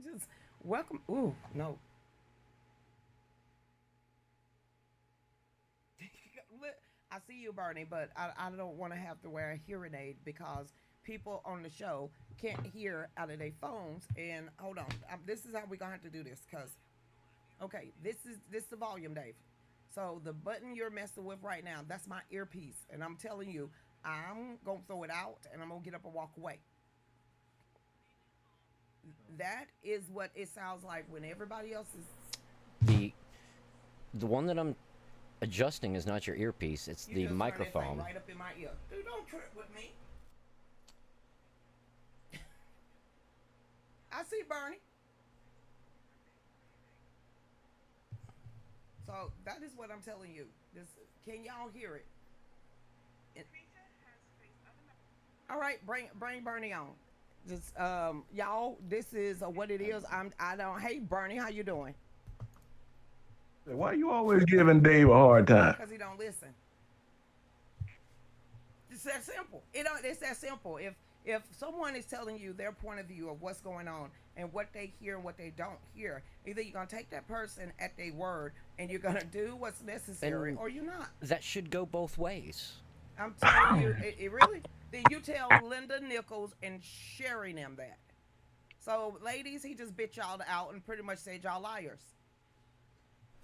Just welcome. Ooh, no. I see you, Bernie, but I don't want to have to wear a hearing aid because people on the show can't hear out of their phones. And hold on, this is how we're gonna have to do this. Cause okay, this is the volume, Dave. So the button you're messing with right now, that's my earpiece, and I'm telling you, I'm gonna throw it out and I'm gonna get up and walk away. That is what it sounds like when everybody else is. The the one that I'm adjusting is not your earpiece, it's You the just turn that thing microphone. right up in my ear. Dude, don't trip with me. I see Bernie. So that is what I'm telling you. This can y'all hear it? It- all right, bring Bernie on. Just y'all, this is what it is. I don't. Hey Bernie, how you doing? Why you always giving Dave a hard time? Because he don't listen. It's that simple. It's that simple. If someone is telling you their point of view of what's going on and what they hear and what they don't hear, either you're gonna take that person at their word and you're gonna do what's necessary, And or you're not. that should go both ways. I'm telling you, it really. Then you tell Linda Nichols and Sherry them that. So, ladies, he just bit y'all out and pretty much said y'all liars.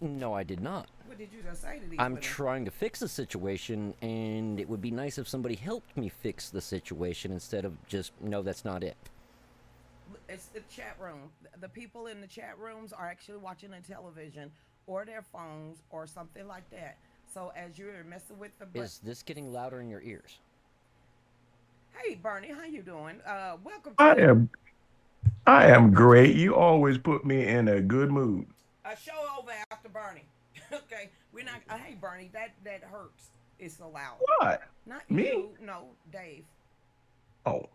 No, I did not. What did you just say to these I'm women? trying to fix the situation, and it would be nice if somebody helped me fix the situation instead of just, no, that's not it. It's the chat room. The people in the chat rooms are actually watching the television or their phones or something like that. So as you're messing with the Is this getting louder in your ears? hey Bernie, how you doing? Welcome I to am I am great. You always put me in a good mood. a show over after Bernie. Okay, we're not. Hey Bernie, that hurts. It's so loud. What? Not Me? you, no, Dave. Oh,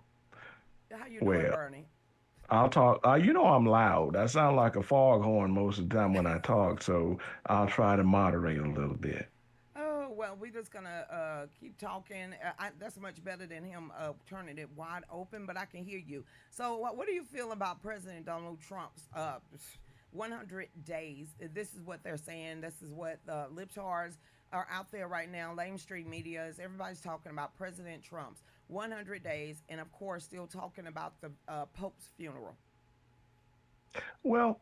How you doing, well, Bernie? I'll talk. You know I'm loud. I sound like a foghorn most of the time when I talk, so I'll try to moderate a little bit. Oh well, we're just gonna keep talking. That's much better than him turning it wide open, but I can hear you. So, what do you feel about President Donald Trump's 100 days? This is what they're saying. This is what the libtards are out there right now. Lamestream media is everybody's talking about President Trump's 100 days, and of course, still talking about the Pope's funeral. Well,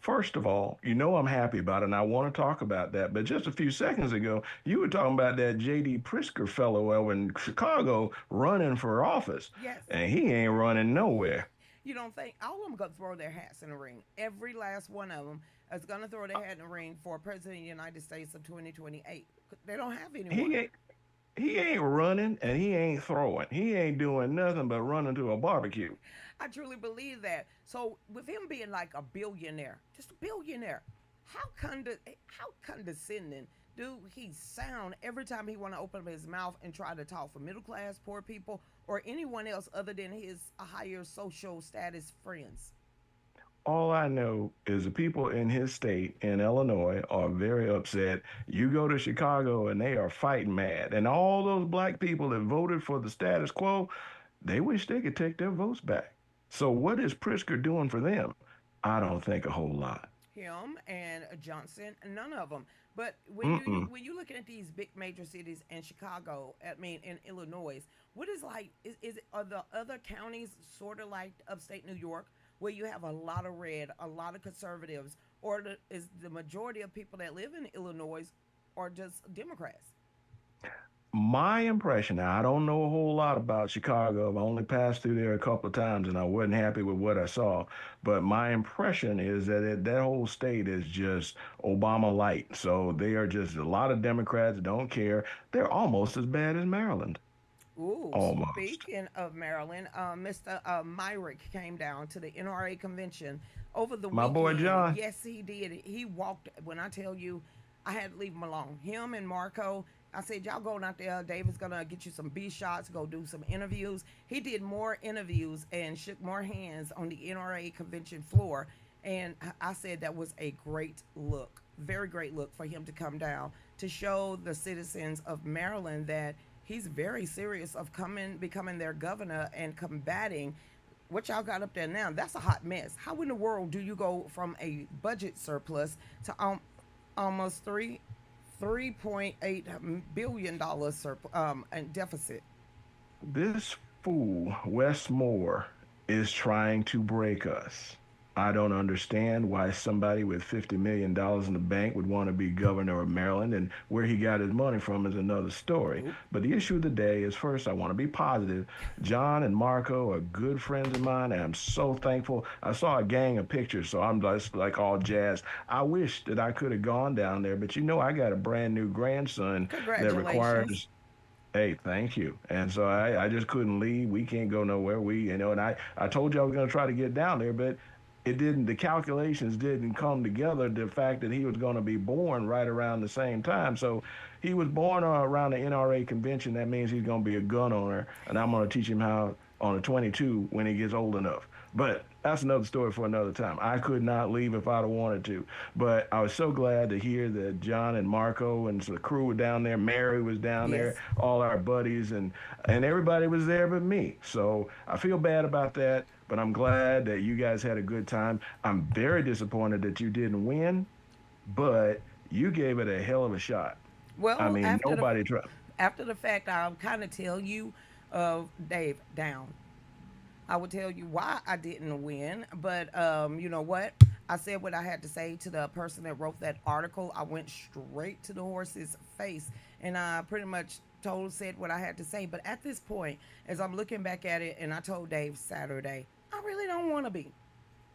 first of all, you know I'm happy about it, and I want to talk about that. But just a few seconds ago, you were talking about that J.D. Prisker fellow over in Chicago running for office, Yes. and he ain't running nowhere. You don't think all of them gonna throw their hats in the ring? Every last one of them is gonna throw their hat in the ring for President of the United States of 2028. They don't have anyone. He ain't he ain't running and he ain't throwing. He ain't doing nothing but running to a barbecue. I truly believe that. So with him being like a billionaire, just a billionaire, how condescending do he sound every time he want to open up his mouth and try to talk for middle class, poor people, or anyone else other than his higher social status friends? All I know is the people in his state in Illinois are very upset. You go to Chicago and they are fighting mad. And all those black people that voted for the status quo, they wish they could take their votes back. So what is Pritzker doing for them? I don't think a whole lot. Him and Johnson, none of them. But Mm-mm. when you looking at these big major cities in Chicago, I mean in Illinois, what is like are the other counties sort of like upstate New York, where you have a lot of red, a lot of conservatives, or is the majority of people that live in Illinois are just Democrats? My impression, now I don't know a whole lot about Chicago. I've only passed through there a couple of times and I wasn't happy with what I saw. But my impression is that that whole state is just Obama light. So they are just a lot of Democrats don't care. They're almost as bad as Maryland. Ooh, Almost. speaking of Maryland, Mr. Myrick came down to the NRA convention over the My boy weekend. John, Yes, he did. He walked, when I tell you, I had to leave him alone. Him and Marco, I said, y'all going out there. David's going to get you some B shots, go do some interviews. He did more interviews and shook more hands on the NRA convention floor. And I said that was a great look, very great look for him to come down to show the citizens of Maryland that he's very serious of becoming their governor and combating what y'all got up there now, that's a hot mess. How in the world do you go from a budget surplus to almost 3.8 billion dollars deficit? This fool, Wes Moore, is trying to break us. I don't understand why somebody with $50 million in the bank would want to be governor of Maryland, and where he got his money from is another story. Oop. But the issue of the day is, first, I want to be positive. John and Marco are good friends of mine, and I'm so thankful. I saw a gang of pictures, so I'm just like all jazzed. I wish that I could have gone down there, but I got a brand new grandson that Congratulations. requires. Hey, thank you. And so I just couldn't leave. We can't go nowhere. And I told you I was going to try to get down there, but the calculations didn't come together. The fact that he was going to be born right around the same time. So he was born around the NRA convention. That means he's going to be a gun owner. And I'm going to teach him how on a 22 when he gets old enough. But that's another story for another time. I could not leave if I'd have wanted to. But I was so glad to hear that John and Marco and so the crew were down there. Mary was down there, Yes. all our buddies, and everybody was there but me. So I feel bad about that, but I'm glad that you guys had a good time. I'm very disappointed that you didn't win, but you gave it a hell of a shot. I Well, mean, nobody tried. after the fact, I'll kind of tell you, Dave, down. I would tell you why I didn't win, but you know what? I said what I had to say to the person that wrote that article. I went straight to the horse's face, and I pretty much said what I had to say. But at this point, as I'm looking back at it, and I told Dave Saturday, I really don't want to be.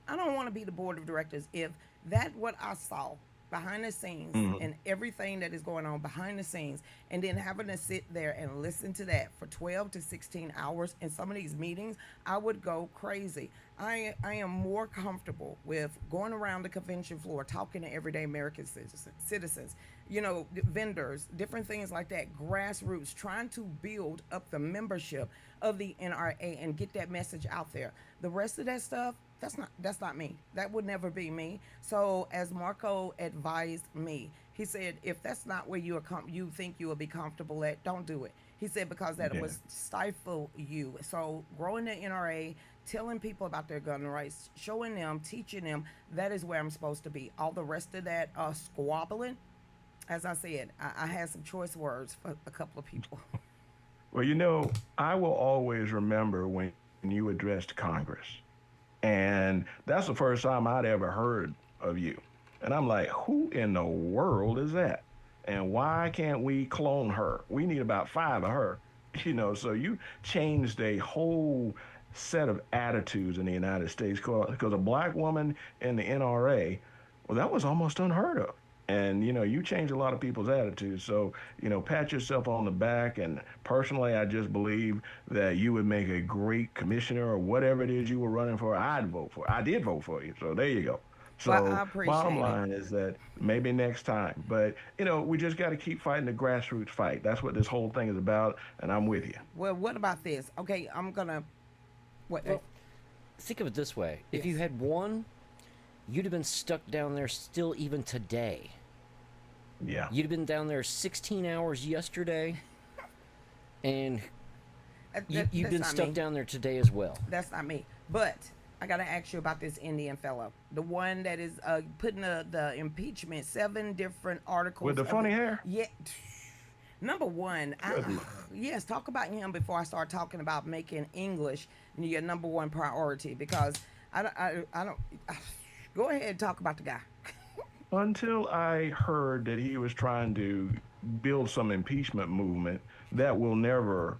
I don't want to be the board of directors if that what I saw behind the scenes Mhm. and everything that is going on behind the scenes, and then having to sit there and listen to that for 12 to 16 hours in some of these meetings, I would go crazy. I am more comfortable with going around the convention floor talking to everyday American citizens, vendors, different things like that, grassroots, trying to build up the membership of the NRA and get that message out there. The rest of that stuff, that's not me. That would never be me. So as Marco advised me, he said, if that's not where you think you will be comfortable at, don't do it. He said because that Yeah. was stifle you. So growing the NRA, telling people about their gun rights, showing them, teaching them, that is where I'm supposed to be. All the rest of that squabbling, as I said, I had some choice words for a couple of people. Well, I will always remember when you addressed Congress. And that's the first time I'd ever heard of you. And I'm like, who in the world is that? And why can't we clone her? We need about five of her. So you changed a whole set of attitudes in the United States because a black woman in the NRA, well, that was almost unheard of. And you changed a lot of people's attitudes. So, pat yourself on the back. And personally, I just believe that you would make a great commissioner or whatever it is you were running for. I'd vote for. I did vote for you. So there you go. Well, I So bottom appreciate it. line is that maybe next time. But we just got to keep fighting the grassroots fight. That's what this whole thing is about. And I'm with you. Well, what about this? Okay, I'm gonna what? Well, think of it this way: if you Yes. had won, you'd have been stuck down there still even today. Yeah. You'd have been down there 16 hours yesterday, and you've That's been not stuck me. down there today as well. That's not me. But I gotta ask you about this Indian fellow, the one that is putting the impeachment, 7 different articles With the of funny it. hair? Yeah. Number one, Good. yes, talk about him before I start talking about making English your number one priority because I don't. Go ahead and talk about the guy. Until I heard that he was trying to build some impeachment movement that will never,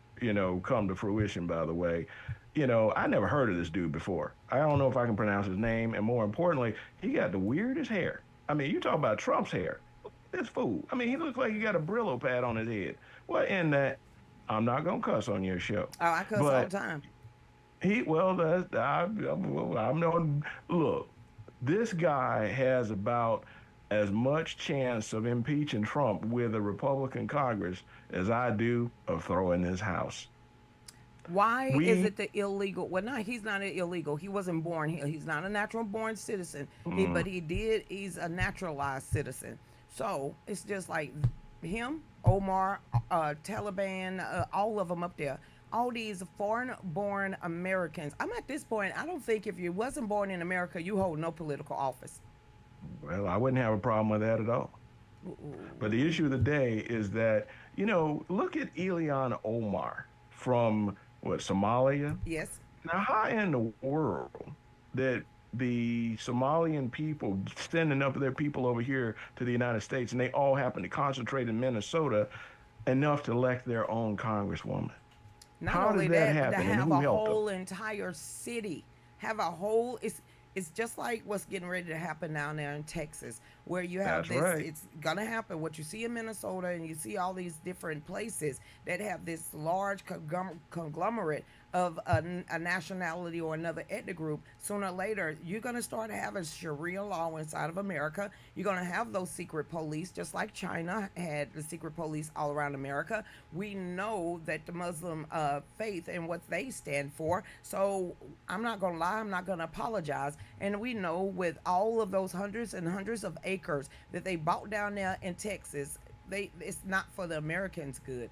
come to fruition, by the way. I never heard of this dude before. I don't know if I can pronounce his name. And more importantly, he got the weirdest hair. I mean, you talk about Trump's hair. This fool. I mean, he looks like he got a Brillo pad on his head. Well, in that, I'm not going to cuss on your show. Oh, I cuss all the But time. I'm no, look, this guy has about as much chance of impeaching Trump with a Republican Congress as I do of throwing this house. Why is We, it the illegal? Well, no, he's not an illegal. He wasn't born here. He's not a natural born citizen. mm, But he did. He's a naturalized citizen. So it's just like him, Omar, Taliban, all of them up there. all these foreign-born Americans. I'm at this point. I don't think if you wasn't born in America, you hold no political office. Well, I wouldn't have a problem with that at all. But the issue of the day is that, look at Ileana Omar from what, Somalia? Yes. Now, how in the world that the Somalian people send enough of their people over here to the United States and they all happen to concentrate in Minnesota enough to elect their own congresswoman? Not How only did that that, but to happen and have who a helped them? whole entire city, have a whole it's just like what's getting ready to happen down there in Texas, where you have That's this. right. It's gonna happen. What you see in Minnesota, and you see all these different places that have this large conglomerate of a nationality or another ethnic group. Sooner or later, you're gonna start having Sharia law inside of America. You're gonna have those secret police, just like China had the secret police all around America. We know that the Muslim faith and what they stand for. So I'm not gonna lie. I'm not gonna apologize. And we know with all of those hundreds and hundreds of acres that they bought down there in Texas, it's not for the Americans' good.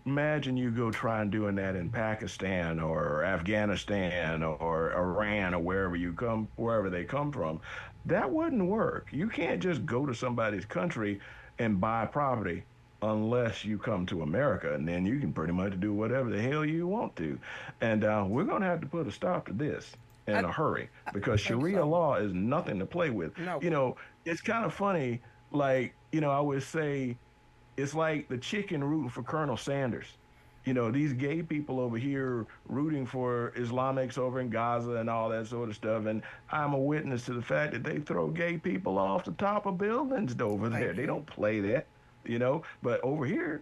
Imagine you go try and doing that in Pakistan or Afghanistan or Iran or wherever they come from. That wouldn't work. You can't just go to somebody's country and buy property unless you come to America, and then you can pretty much do whatever the hell you want to. And we're going to have to put a stop to this in I, a hurry because I think Sharia so. law is nothing to play with. No. You know, it's kind of funny, like, I would say it's like the chicken rooting for Colonel Sanders. These gay people over here rooting for Islamics over in Gaza and all that sort of stuff. And I'm a witness to the fact that they throw gay people off the top of buildings over there. Thank They you. don't play that. But over here,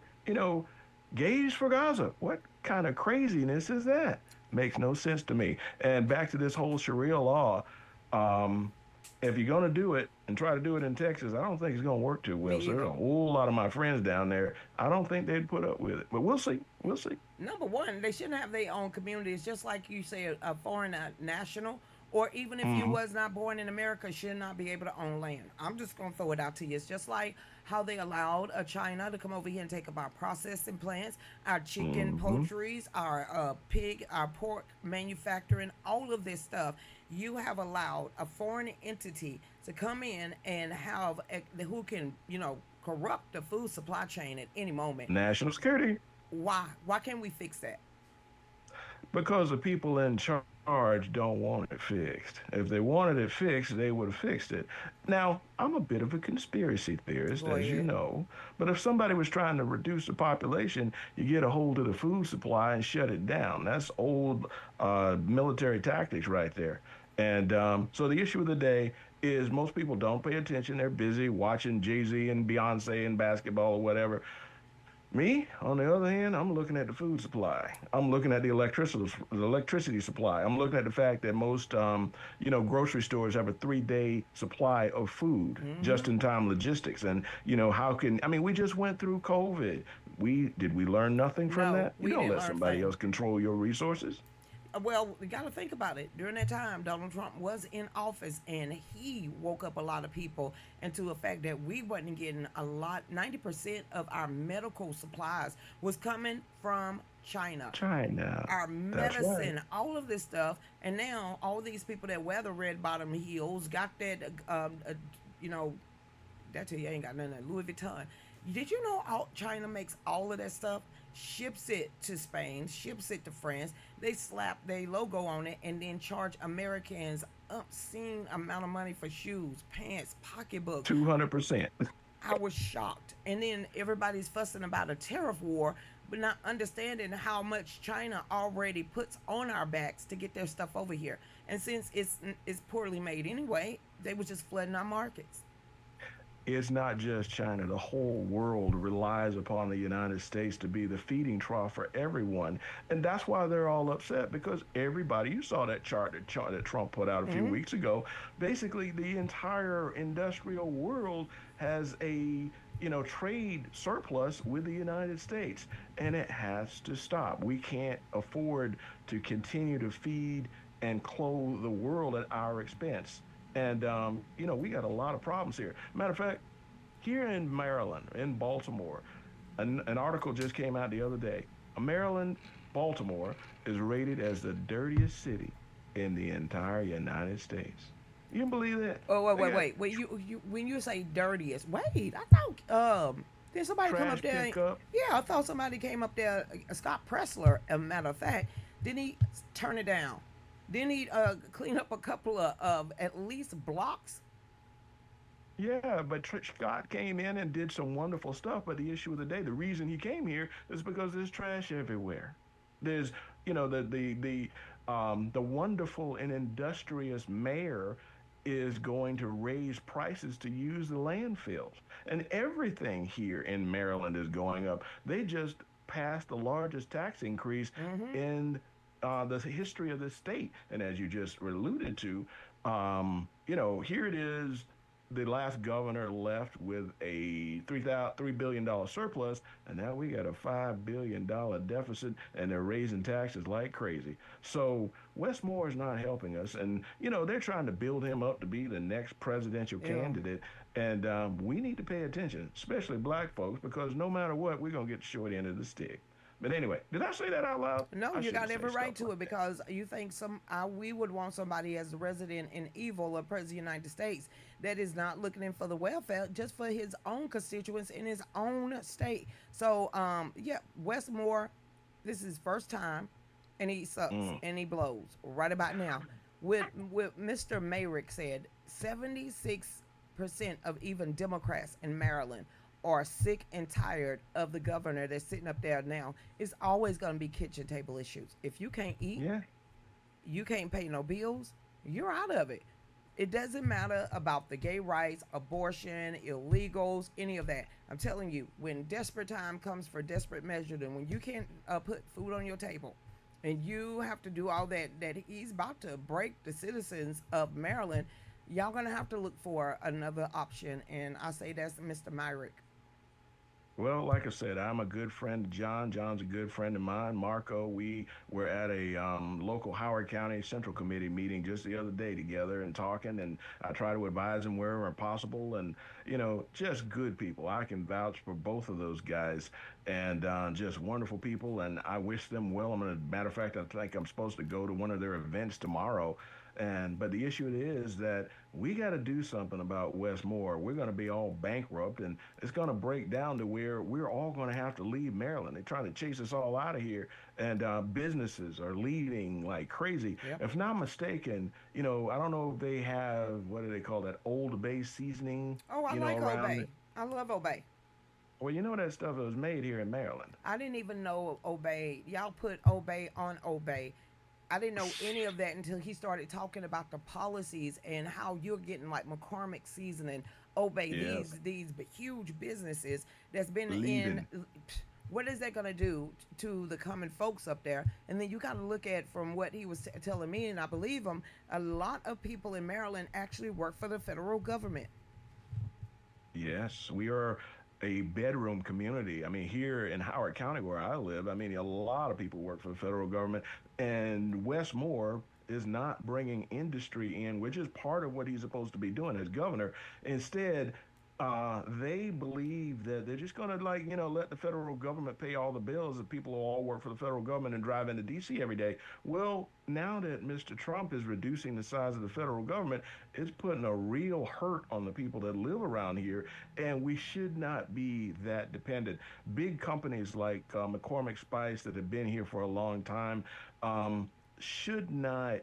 gays for Gaza. What kind of craziness is that? Makes no sense to me. And back to this whole Sharia law. Um, if you're going to do it and try to do it in Texas, I don't think it's going to work too Me well. So there's either. a whole lot of my friends down there. I don't think they'd put up with it, but we'll see. We'll see. Number one, they shouldn't have their own communities, just like you say, a foreign national, or even if you Hmm. was not born in America, should not be able to own land. I'm just gonna throw it out to you. It's just like how they allowed China to come over here and take up our processing plants, our chicken Hmm. poultries, our pig, our pork manufacturing, all of this stuff. You have allowed a foreign entity to come in and have who can, corrupt the food supply chain at any moment. National security. Why? Why can't we fix that? Because the people in charge don't want it fixed. If they wanted it fixed, they would have fixed it. Now, I'm a bit of a conspiracy theorist, Go as you ahead. know, but if somebody was trying to reduce the population, you get a hold of the food supply and shut it down. That's old military tactics right there. And so the issue of the day is most people don't pay attention. They're busy watching Jay-Z and Beyonce and basketball or whatever. Me, on the other hand, I'm looking at the food supply. I'm looking at the electricity supply. I'm looking at the fact that most, grocery stores have a 3-day supply of food, Hmm. just-in-time logistics. And we just went through COVID. Did we learn nothing from No, that? You we don't didn't let learn somebody things. else control your resources. Well, we got to think about it. During that time, Donald Trump was in office, and he woke up a lot of people into the fact that we wasn't getting a lot. 90% of our medical supplies was coming from China. China. Our That's right. medicine, all of this stuff, and now all these people that wear the red bottom heels got that, you know, that tell you ain't got nothing. Louis Vuitton. Did you know China makes all of that stuff, ships it to Spain, ships it to France. They slap their logo on it and then charge Americans obscene amount of money for shoes, pants, pocketbooks. 200%. I was shocked. And then everybody's fussing about a tariff war, but not understanding how much China already puts on our backs to get their stuff over here. And since it's poorly made anyway, they was just flooding our markets. It's not just China. The whole world relies upon the United States to be the feeding trough for everyone. And that's why they're all upset because everybody, you saw that chart that Trump put out a few Hmm. weeks ago. Basically, the entire industrial world has a trade surplus with the United States, and it has to stop. We can't afford to continue to feed and clothe the world at our expense. And we got a lot of problems here. Matter of fact, here in Maryland, in Baltimore, an article just came out the other day. Maryland, Baltimore is rated as the dirtiest city in the entire United States. You can believe that? Oh, wait, They wait, got wait. When you say dirtiest, wait, I thought did somebody come up trash there? pickup. Yeah, I thought somebody came up there. Scott Pressler, as a matter of fact, didn't he turn it down? Didn't he clean up a couple of at least blocks? Yeah, but Scott came in and did some wonderful stuff. But the issue of the day, the reason he came here is because there's trash everywhere. There's, the wonderful and industrious mayor is going to raise prices to use the landfills, and everything here in Maryland is going up. They just passed the largest tax increase Mm-hmm. in the history of the state, and as you just alluded to, here it is, the last governor left with a $3 billion surplus, and now we got a $5 billion deficit, and they're raising taxes like crazy. So Westmore is not helping us, and they're trying to build him up to be the next presidential Yeah. candidate, and we need to pay attention, especially black folks, because no matter what, we're gonna get the short end of the stick. But anyway, did I say that out loud? No, I you got shouldn't say every right stuff to like it that. because you think we would want somebody as the resident in evil or president of the United States that is not looking in for the welfare just for his own constituents in his own state. So, yeah, Westmore, this is his first time, and he sucks Mm. and he blows right about now. With Mr. Mayrick said, 76% of even Democrats in Maryland are sick and tired of the governor that's sitting up there now. It's always going to be kitchen table issues. If you can't eat, Yeah. you can't pay no bills, you're out of it. It doesn't matter about the gay rights, abortion, illegals, any of that. I'm telling you, when desperate time comes for desperate measures, and when you can't put food on your table, and you have to do all that he's about to break the citizens of Maryland, y'all gonna have to look for another option. And I say that's Mr. Myrick. Well, like I said, I'm a good friend of John. John's a good friend of mine. Marco, we were at a local Howard County Central Committee meeting just the other day together and talking, and I try to advise them wherever possible. And, just good people. I can vouch for both of those guys, and just wonderful people, and I wish them well. Matter of fact, I think I'm supposed to go to one of their events tomorrow. But the issue is that we got to do something about Westmore. We're going to be all bankrupt, and it's going to break down to where we're all going to have to leave Maryland. They're trying to chase us all out of here, and businesses are leaving like crazy. Yep. If not mistaken, I don't know if they have, what do they call that, Old Bay seasoning, Oh, I like around Obey. it. I love Obey. Well, that stuff was made here in Maryland. I didn't even know Obey. Y'all put Obey on Obey. I didn't know any of that until he started talking about the policies and how you're getting like McCormick seasoning, Obey Yeah, these huge businesses that's been in. leaving. What is that going to do to the common folks up there? And then you got to look at from what he was telling me, and I believe him. A lot of people in Maryland actually work for the federal government. Yes, we are a bedroom community. I mean, here in Howard County, where I live, I mean, a lot of people work for the federal government, and Westmore is not bringing industry in, which is part of what he's supposed to be doing as governor. Instead, they believe that they're just going to, like, let the federal government pay all the bills that people who all work for the federal government and drive into D.C. every day. Well, now that Mr. Trump is reducing the size of the federal government, it's putting a real hurt on the people that live around here, and we should not be that dependent. Big companies like McCormick Spice that have been here for a long time should not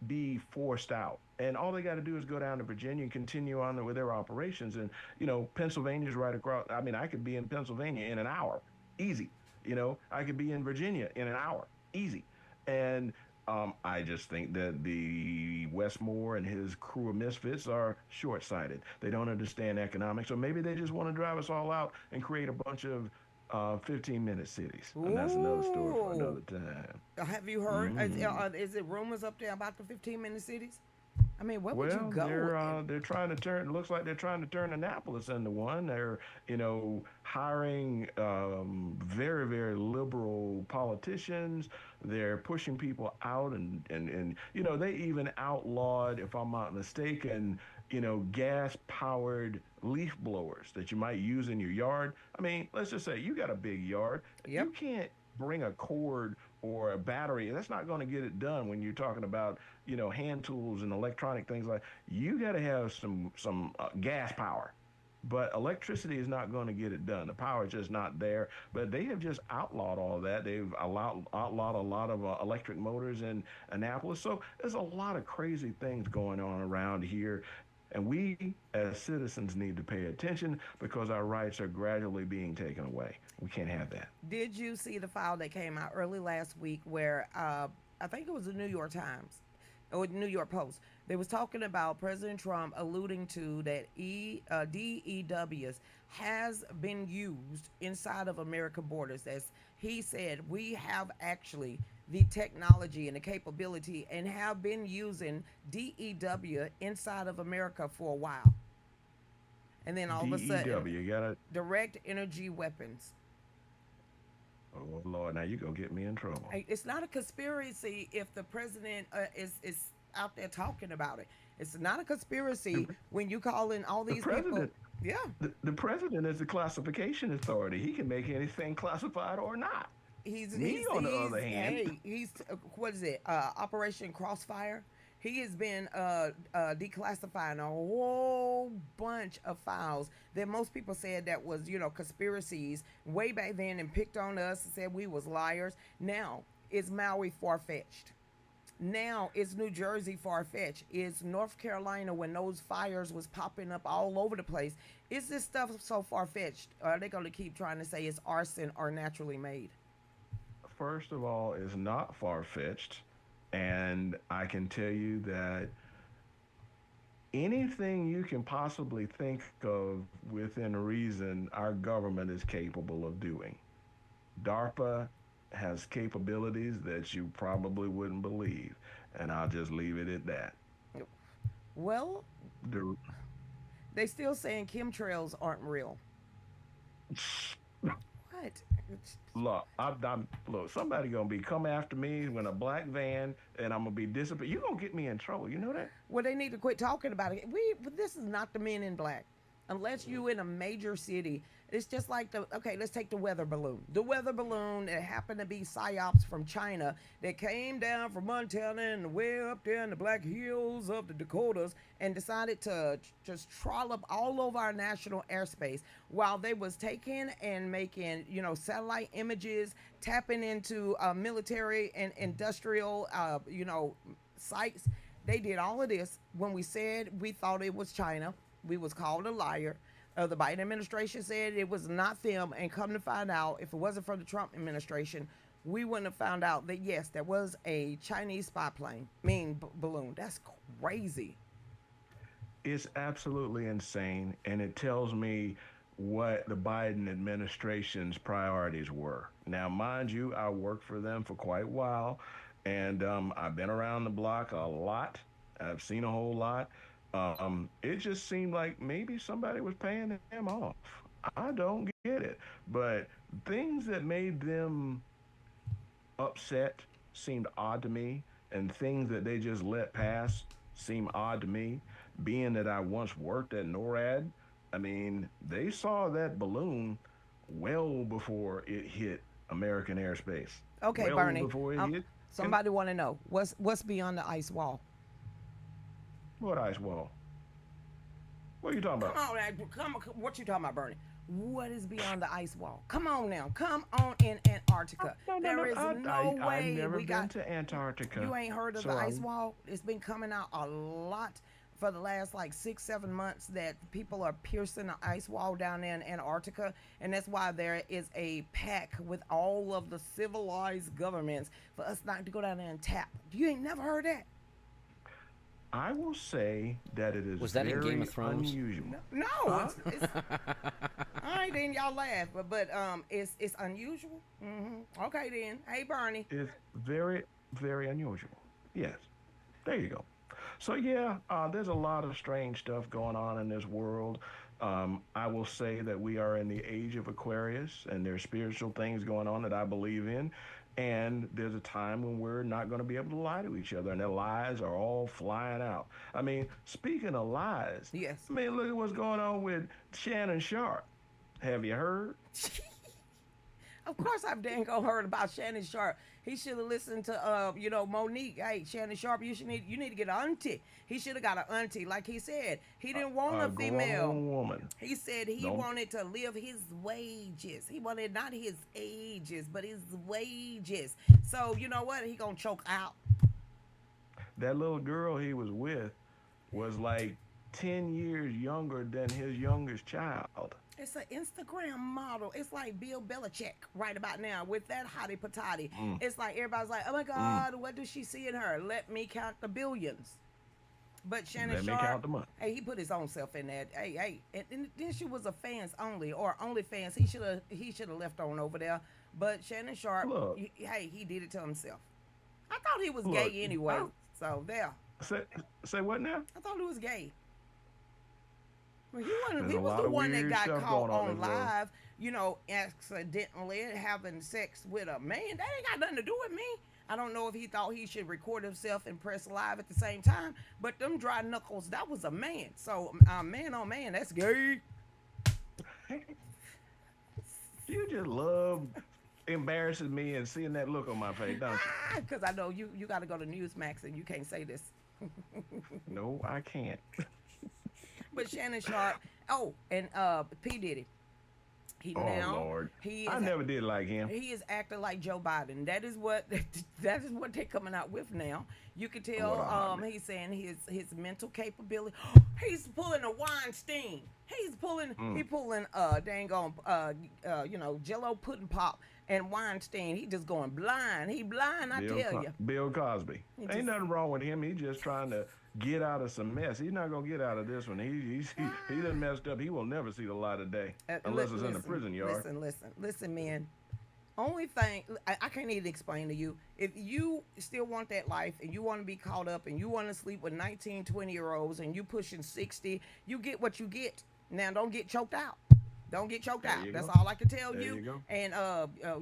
be forced out. And all they got to do is go down to Virginia and continue on with their operations. And, Pennsylvania's right across. I mean, I could be in Pennsylvania in an hour, easy. I could be in Virginia in an hour, easy. And I just think that the Westmore and his crew of misfits are short-sighted. They don't understand economics, or maybe they just want to drive us all out and create a bunch of 15-minute cities. And that's another story for Ooh. another time. Have you heard? Mm. Is it rumors up there about the 15-minute cities? I mean, where would you Well, go? they're trying to turn. Looks like they're trying to turn Annapolis into one. They're hiring very very liberal politicians. They're pushing people out, and they even outlawed, if I'm not mistaken, gas powered leaf blowers that you might use in your yard. I mean, let's just say you got a big yard. Yep. You can't bring a cord or a battery. That's not going to get it done when you're talking about, hand tools and electronic things like. You got to have some gas power. But electricity is not going to get it done. The power is just not there. But they have just outlawed all of that. They've outlawed a lot of electric motors in Annapolis. So there's a lot of crazy things going on around here. And we, as citizens, need to pay attention because our rights are gradually being taken away. We can't have that. Did you see the file that came out early last week where I think it was the New York Times or New York Post? They was talking about President Trump alluding to that DEWs has been used inside of American borders. As he said, we have actually the technology and the capability and have been using DEW inside of America for a while. And then all of a sudden, DEW, you got to. direct energy weapons. Oh, Lord, now you're going to get me in trouble. It's not a conspiracy if the president is out there talking about it. It's not a conspiracy when you call in all The these people. president. Yeah, The president is the classification authority. He can make anything classified or not. Me, on the other hand, he's what is it? Operation Crossfire. He has been declassifying a whole bunch of files that most people said that was conspiracies way back then and picked on us and said we was liars. Now it's Maui far-fetched. Now it's New Jersey far-fetched. It's North Carolina when those fires was popping up all over the place. Is this stuff so far-fetched? Or are they going to keep trying to say it's arson or naturally made? first of all, is not far-fetched. And I can tell you that anything you can possibly think of within reason, our government is capable of doing. DARPA has capabilities that you probably wouldn't believe. And I'll just leave it at that. Well, The, they still saying chemtrails aren't real. What? look, somebody gonna be coming after me in a black van, and I'm gonna be disappeared. You gonna get me in trouble. You know that? Well, they need to quit talking about it. This is not the Men in Black. Unless you in a major city, it's just like let's take the weather balloon. The weather balloon that happened to be psyops from China that came down from Montana and way up there in the Black Hills of the Dakotas and decided to just trollop all over our national airspace while they was taking and making, satellite images, tapping into military and industrial, sites. They did all of this when we said we thought it was China. We was called a liar. The Biden administration said it was not them, and come to find out, if it wasn't for the Trump administration, we wouldn't have found out that yes, there was a Chinese spy plane, balloon. That's crazy. It's absolutely insane, and it tells me what the Biden administration's priorities were. Now, mind you, I worked for them for quite a while, and I've been around the block a lot. I've seen a whole lot. It just seemed like maybe somebody was paying them off. I don't get it. But things that made them upset seemed odd to me, and things that they just let pass seem odd to me. Being that I once worked at NORAD, I mean, they saw that balloon well before it hit American airspace. Okay, Well Bernie. before it hit. Somebody want to know what's beyond the ice wall. What ice wall? What are you talking Come about? on, what you talking about, Bernie? What is beyond the ice wall? Come on now, come on in Antarctica. No. There is no way I've never we been got. to Antarctica. You ain't heard of so the ice I'm- wall? It's been coming out a lot for the last like 6-7 months that people are piercing the ice wall down there in Antarctica, and that's why there is a pact with all of the civilized governments for us not to go down there and tap. You ain't never heard that? I will say that it is Was that in very Game of Thrones? unusual. No, Huh? it's all right then. Y'all laugh, but it's unusual. Okay then. Hey Bernie. It's very, very unusual. Yes. There you go. So yeah, there's a lot of strange stuff going on in this world. I will say that we are in the age of Aquarius, and there's spiritual things going on that I believe in. And there's a time when we're not going to be able to lie to each other, and their lies are all flying out. I mean, speaking of lies, Yes. I mean, look at what's going on with Shannon Sharp. Have you heard? Of course, I've dang go heard about Shannon Sharp. He should have listened to, Monique. Hey, Shannon Sharp, you need to get an auntie. He should have got an auntie, like he said. He didn't want A a female. grown woman. He said he Don't wanted to live his wages. He wanted not his ages, but his wages. So you know what? He gonna choke out. that little girl he was with was like 10 years younger than his youngest child. It's an Instagram model. It's like Bill Belichick right about now with that hottie patati. It's like everybody's like, oh my God, what does she see in her? Let me count the billions. But Shannon Let me Sharp, count the money. hey, he put his own self in that. Hey, and then she was a fans only or only fans. He should have left on over there. But Shannon Sharp, Look, he did it to himself. I thought he was look, gay anyway. So there, say what now? I thought he was gay. Well, he wasn't. There's He a was lot the of one that weird got stuff caught going on on in this world. live, accidentally having sex with a man. That ain't got nothing to do with me. I don't know if he thought he should record himself and press live at the same time, but them dry knuckles, that was a man. So, man on man, that's gay. You just love embarrassing me and seeing that look on my face, don't you? Because I know you got to go to Newsmax and you can't say this. No, I can't. But Shannon Sharp, and P. Diddy. He Oh now, Lord, he is I never did like him. He is acting like Joe Biden. That is what they're coming out with now. You can What tell. a He's saying his mental capability. He's pulling a Weinstein. He pulling dang on Jello pudding pop and Weinstein. He just going blind. He blind. I tell you. Bill Cosby. He Ain't just- nothing wrong with him. He's just trying to get out of some mess. He's not gonna get out of this one. He done messed up. He will never see the light of day unless it's in the prison yard. Listen, man. Only thing I can't even explain to you. If you still want that life and you want to be caught up and you want to sleep with 19, 20-year-olds and you pushing 60, you get what you get. Now don't get choked out. Don't get choked There out. you That's go. all I can tell There you. you go. And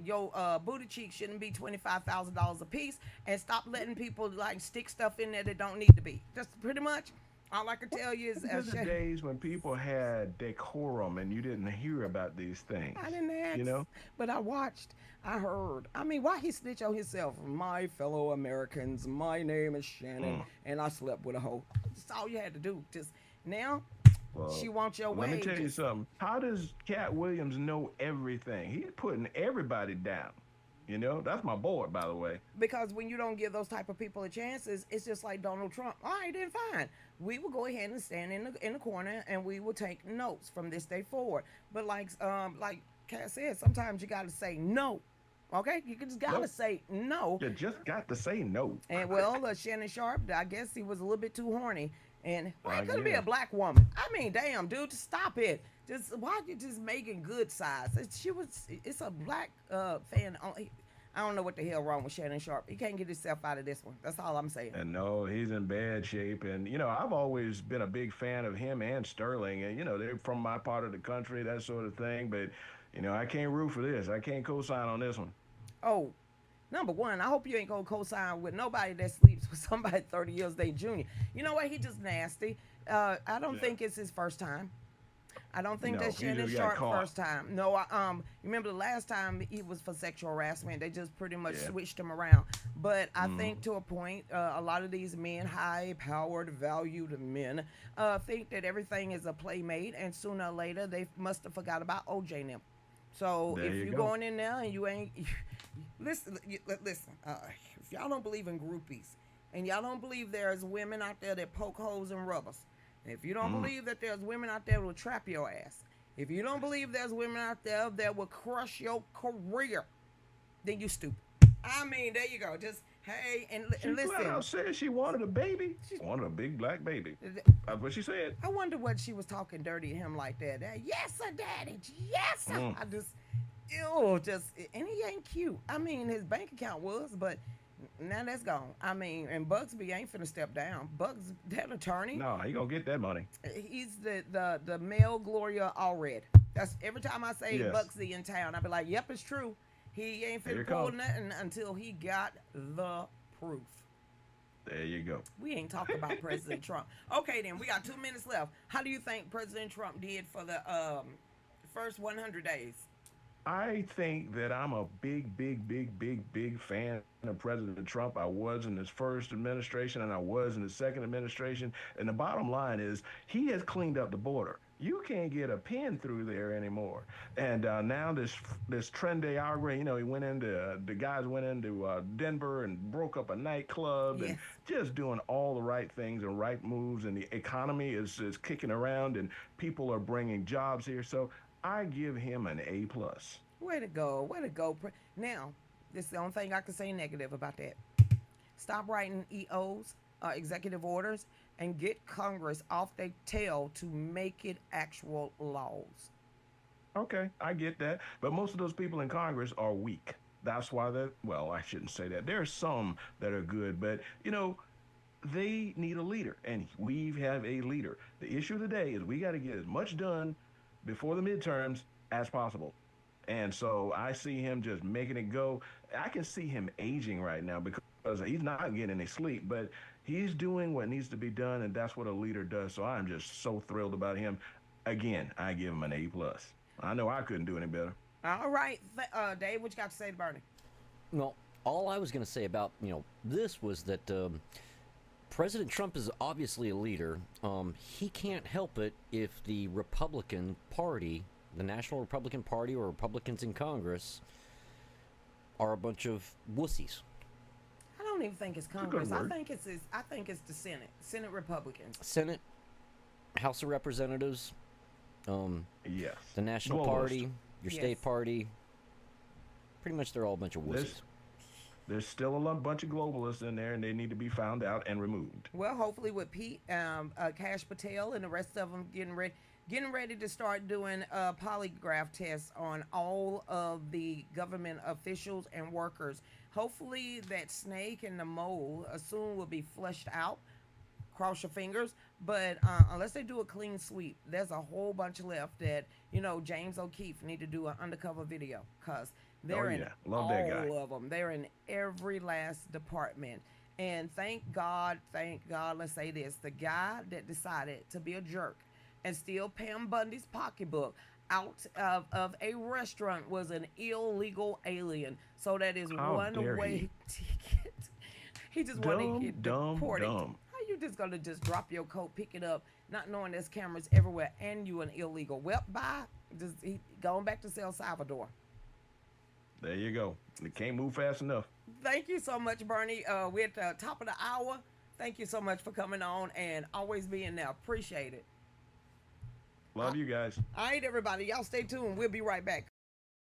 your booty cheeks shouldn't be $25,000 a piece. And stop letting people like stick stuff in there that don't need to be. That's pretty much all I can tell you is. These are the days when people had decorum and you didn't hear about these things. I didn't ask, You know? but I watched. I heard. I mean, why he snitch on himself? My fellow Americans, my name is Shannon, and I slept with a hoe. That's all you had to do. Just now, Well, she wants your let wages. me tell you something. How does Cat Williams know everything? He's putting everybody down. You know, that's my boy, by the way. Because when you don't give those type of people a chances, it's just like Donald Trump. All right, then fine. We will go ahead and stand in the corner and we will take notes from this day forward. But like Kat said, sometimes you gotta say no. Okay, you just gotta Nope. say no. You just got to say no. And well, Shannon Sharp, I guess he was a little bit too horny. And why I couldn't be a guess. black woman? I mean, damn, dude, stop it. Just why you just making good size? It's a black fan. I don't know what the hell wrong with Shannon Sharp. He can't get himself out of this one. That's all I'm saying. And no, he's in bad shape. And, I've always been a big fan of him and Sterling. And, they're from my part of the country, that sort of thing. But, I can't root for this. I can't co-sign on this one. Oh, number one, I hope you ain't gonna co-sign with nobody that sleeps with somebody 30 years they junior. You know what? He just nasty. I don't Yeah. think it's his first time. I don't think No, that's he Shannon just got Sharp's caught. first time. No, remember the last time he was for sexual harassment. They just pretty much Yeah. switched him around. But I think to a point, a lot of these men, high-powered, valued men, think that everything is a playmate, and sooner or later they must have forgot about OJ and them. So There if you you go. going in there and you ain't listen, if y'all don't believe in groupies and y'all don't believe there's women out there that poke holes in rubbers, if you don't believe that there's women out there that will trap your ass, if you don't believe there's women out there that will crush your career, then you stupid. I mean, there you go. Just hey and She flat out listen. said she wanted a baby. She wanted a big black baby. That's what she said. I wonder what she was talking dirty to him like that. Yes, sir, daddy. Yes, sir. I just, and he ain't cute. I mean, his bank account was, but now that's gone. I mean, and Bugsby ain't finna step down. Bugs, that attorney, No, he gonna get that money. he's the male Gloria Allred. That's every time I say Yes. Bugsy in town, I be like, yep, it's true. He ain't Here finna it pull comes. nothing until he got the proof. There you go. We ain't talking about President Trump. Okay, then we got 2 minutes left. How do you think President Trump did for the first 100 days? I think that I'm a big fan of President Trump. I was in his first administration and I was in his second administration. And the bottom line is he has cleaned up the border. You can't get a pin through there anymore. And now this Trendy Agri, he went into the guys went into Denver and broke up a nightclub and Yes. just doing all the right things and right moves. And the economy is kicking around and people are bringing jobs here. So I give him an A plus. Way to go. Way to go. Now, this is the only thing I can say negative about that. Stop writing EOs, executive orders, and get Congress off their tail to make it actual laws. Okay, I get that. But most of those people in Congress are weak. That's why well, I shouldn't say that. There are some that are good, but they need a leader, and we have a leader. The issue of the day is we got to get as much done before the midterms as possible. And so I see him just making it go. I can see him aging right now because he's not getting any sleep, but he's doing what needs to be done, and that's what a leader does. So I'm just so thrilled about him. Again, I give him an A plus. I know I couldn't do any better. All right, Dave, what you got to say to Bernie? Well, all I was going to say about this was that President Trump is obviously a leader. He can't help it if the Republican Party, the National Republican Party, or Republicans in Congress are a bunch of wussies. I don't even think it's a good Congress. word. I think it's the Senate Republicans. Senate, House of Representatives, Yes. the National Globalist. Party, your Yes. state party. Pretty much they're all a bunch of wussies. There's still a bunch of globalists in there, and they need to be found out and removed. Well, hopefully with Pete, Cash Patel, and the rest of them getting ready to start doing polygraph tests on all of the government officials and workers. Hopefully that snake and the mole soon will be flushed out. Cross your fingers. But unless they do a clean sweep, there's a whole bunch left that James O'Keefe need to do an undercover video, because they're in Love that guy. all of them. They're in every last department. And thank God, let's say this, the guy that decided to be a jerk and steal Pam Bundy's pocketbook out of a restaurant was an illegal alien. So that is How one dare way ticket. He just want to get deported. Dumb. How you just gonna just drop your coat, pick it up, not knowing there's cameras everywhere, and you an illegal? Well, bye. He going back to El Salvador. There you go. They can't move fast enough. Thank you so much, Bernie. We're at the top of the hour. Thank you so much for coming on and always being there. Appreciate it. Love you guys. All right, everybody. Y'all stay tuned. We'll be right back.